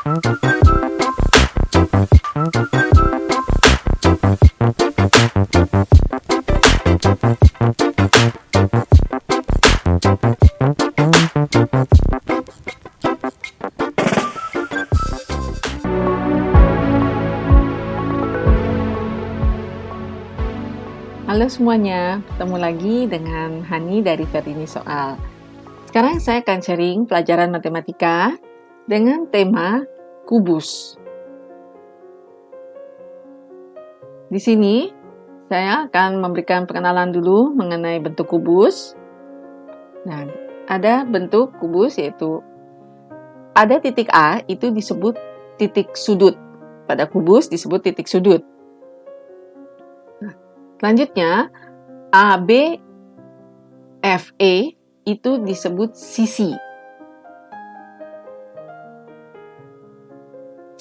Halo semuanya, ketemu lagi dengan Hani dari Verdini Soal. Sekarang saya akan sharing pelajaran matematika dengan tema kubus. Di sini saya akan memberikan pengenalan dulu mengenai bentuk kubus. Nah, ada bentuk kubus yaitu ada titik A itu disebut titik sudut. Pada kubus disebut titik sudut. Selanjutnya, AB, FE itu disebut sisi.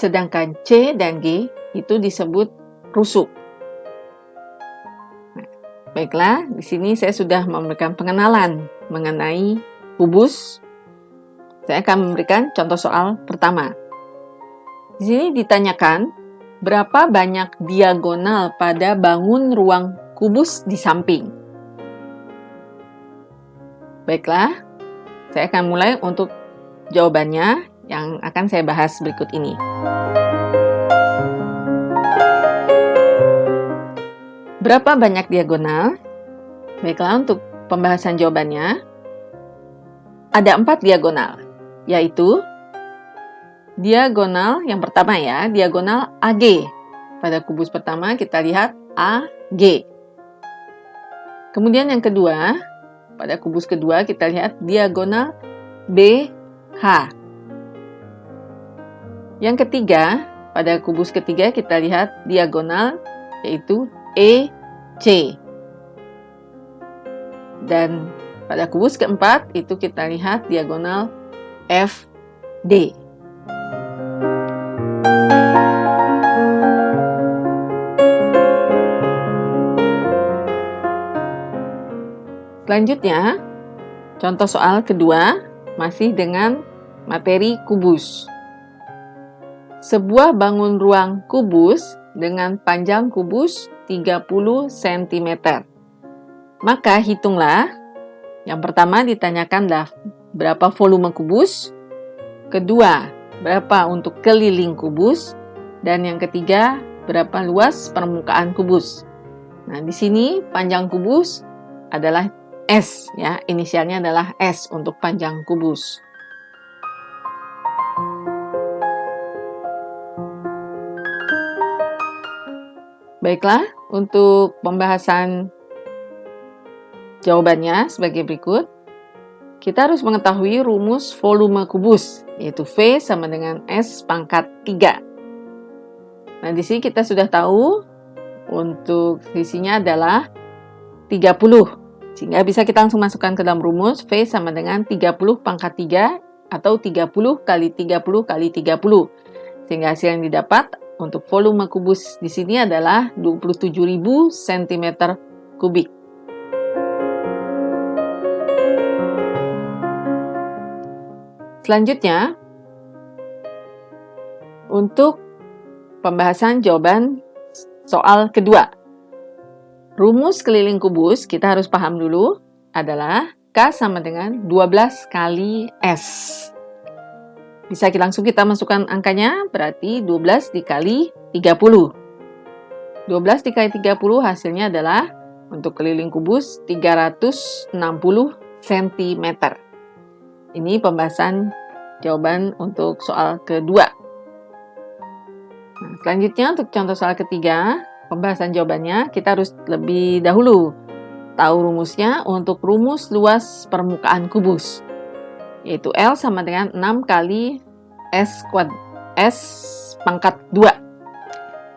Sedangkan C dan G itu disebut rusuk. Nah, baiklah, di sini saya sudah memberikan pengenalan mengenai kubus. Saya akan memberikan contoh soal pertama. Di sini ditanyakan, berapa banyak diagonal pada bangun ruang kubus di samping? Baiklah, saya akan mulai untuk jawabannya yang akan saya bahas berikut ini. Berapa banyak diagonal? Baiklah, untuk pembahasan jawabannya, ada 4 diagonal, yaitu diagonal yang pertama ya, diagonal AG. Pada kubus pertama kita lihat AG. Kemudian yang kedua, pada kubus kedua kita lihat diagonal BH. Yang ketiga, pada kubus ketiga kita lihat diagonal yaitu EC. Dan pada kubus keempat itu kita lihat diagonal FD. Selanjutnya, contoh soal kedua masih dengan materi kubus. Sebuah bangun ruang kubus dengan panjang kubus 30 cm. Maka hitunglah, yang pertama ditanyakanlah berapa volume kubus, kedua berapa untuk keliling kubus, dan yang ketiga berapa luas permukaan kubus. Nah, di sini panjang kubus adalah S, ya, inisialnya adalah S untuk panjang kubus. Baiklah, untuk pembahasan jawabannya sebagai berikut. Kita harus mengetahui rumus volume kubus, yaitu V sama dengan S pangkat 3. Nah, di sini kita sudah tahu untuk sisinya adalah 30. Sehingga bisa kita langsung masukkan ke dalam rumus V sama dengan 30 pangkat 3 atau 30 kali 30 kali 30. Sehingga hasil yang didapat untuk volume kubus di sini adalah 27.000 cm kubik. Selanjutnya, untuk pembahasan jawaban soal kedua. Rumus keliling kubus kita harus paham dulu adalah K sama dengan 12 kali S. Bisa langsung kita masukkan angkanya, berarti 12 dikali 30. 12 dikali 30 hasilnya adalah untuk keliling kubus 360 cm. Ini pembahasan jawaban untuk soal kedua. Nah, selanjutnya untuk contoh soal ketiga, pembahasan jawabannya kita harus lebih dahulu tahu rumusnya untuk rumus luas permukaan kubus, yaitu L sama dengan 6 kali S pangkat 2.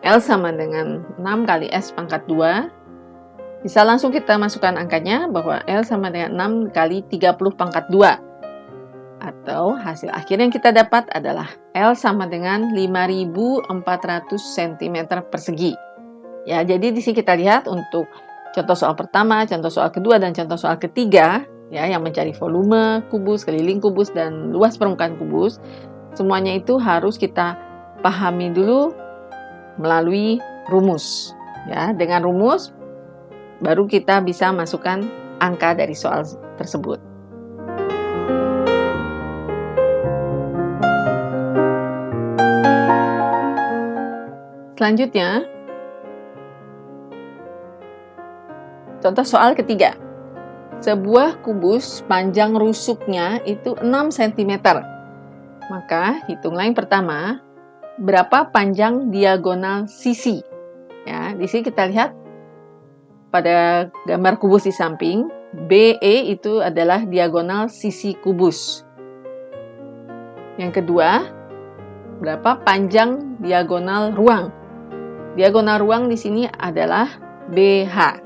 L sama dengan 6 kali S pangkat 2. Bisa langsung kita masukkan angkanya bahwa L sama dengan 6 kali 30 pangkat 2. Atau hasil akhir yang kita dapat adalah L sama dengan 5.400 cm persegi. Ya, jadi di sini kita lihat untuk contoh soal pertama, contoh soal kedua, dan contoh soal ketiga, ya, yang mencari volume kubus, keliling kubus, dan luas permukaan kubus. semuanya itu harus kita pahami dulu melalui rumus. Ya, dengan rumus baru kita bisa masukkan angka dari soal tersebut. Selanjutnya, contoh soal ketiga. Sebuah kubus panjang rusuknya itu 6 cm. Maka hitunglah yang pertama, berapa panjang diagonal sisi. Ya, di sini kita lihat pada gambar kubus di samping, BE itu adalah diagonal sisi kubus. Yang kedua, berapa panjang diagonal ruang. Diagonal ruang di sini adalah BH.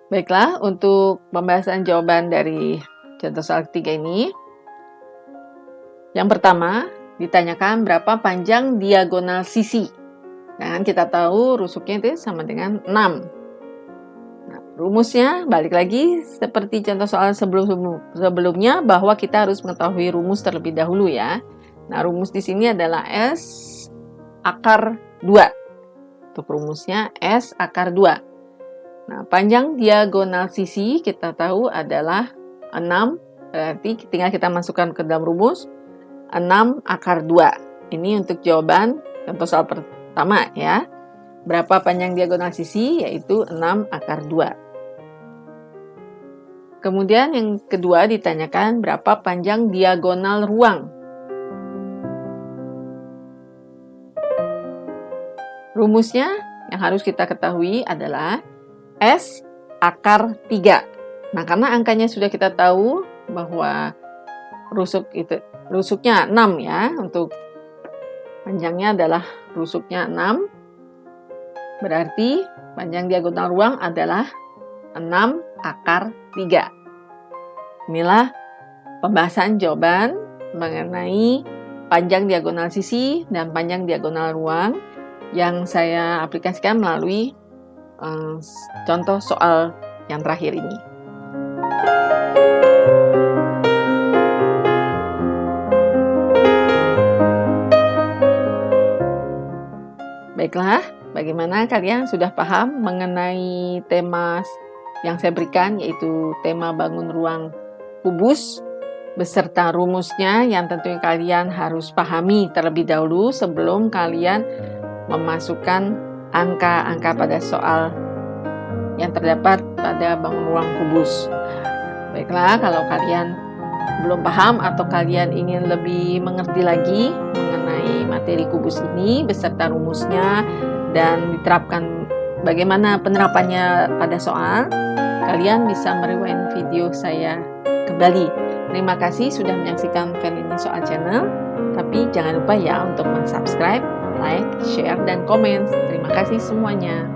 Baiklah, untuk pembahasan jawaban dari contoh soal ketiga ini. Yang pertama, ditanyakan berapa panjang diagonal sisi. Dan kita tahu rusuknya itu sama dengan 6. Nah, rumusnya balik lagi seperti contoh soal sebelumnya bahwa kita harus mengetahui rumus terlebih dahulu ya. Nah, rumus di sini adalah S akar 2. Untuk rumusnya S akar 2. Nah, panjang diagonal sisi kita tahu adalah 6. Berarti tinggal kita masukkan ke dalam rumus 6 akar 2. Ini untuk jawaban contoh soal pertama ya. Berapa panjang diagonal sisi? Yaitu 6 akar 2. Kemudian yang kedua ditanyakan berapa panjang diagonal ruang. Rumusnya yang harus kita ketahui adalah S akar 3. Nah, karena angkanya sudah kita tahu bahwa rusuknya 6 ya, untuk panjangnya adalah rusuknya 6. Berarti panjang diagonal ruang adalah 6 akar 3. Inilah pembahasan jawaban mengenai panjang diagonal sisi dan panjang diagonal ruang yang saya aplikasikan melalui contoh soal yang terakhir ini. Baiklah, bagaimana kalian sudah paham mengenai tema yang saya berikan, yaitu tema bangun ruang kubus beserta rumusnya yang tentunya kalian harus pahami terlebih dahulu sebelum kalian memasukkan angka-angka pada soal yang terdapat pada bangun ruang kubus. Baiklah, kalau kalian belum paham atau kalian ingin lebih mengerti lagi mengenai materi kubus ini beserta rumusnya dan diterapkan bagaimana penerapannya pada soal, kalian bisa merewind video saya kembali. Terima kasih sudah menyaksikan Felini Soal Channel. Tapi jangan lupa ya untuk subscribe, like, share, dan komen. Terima kasih semuanya.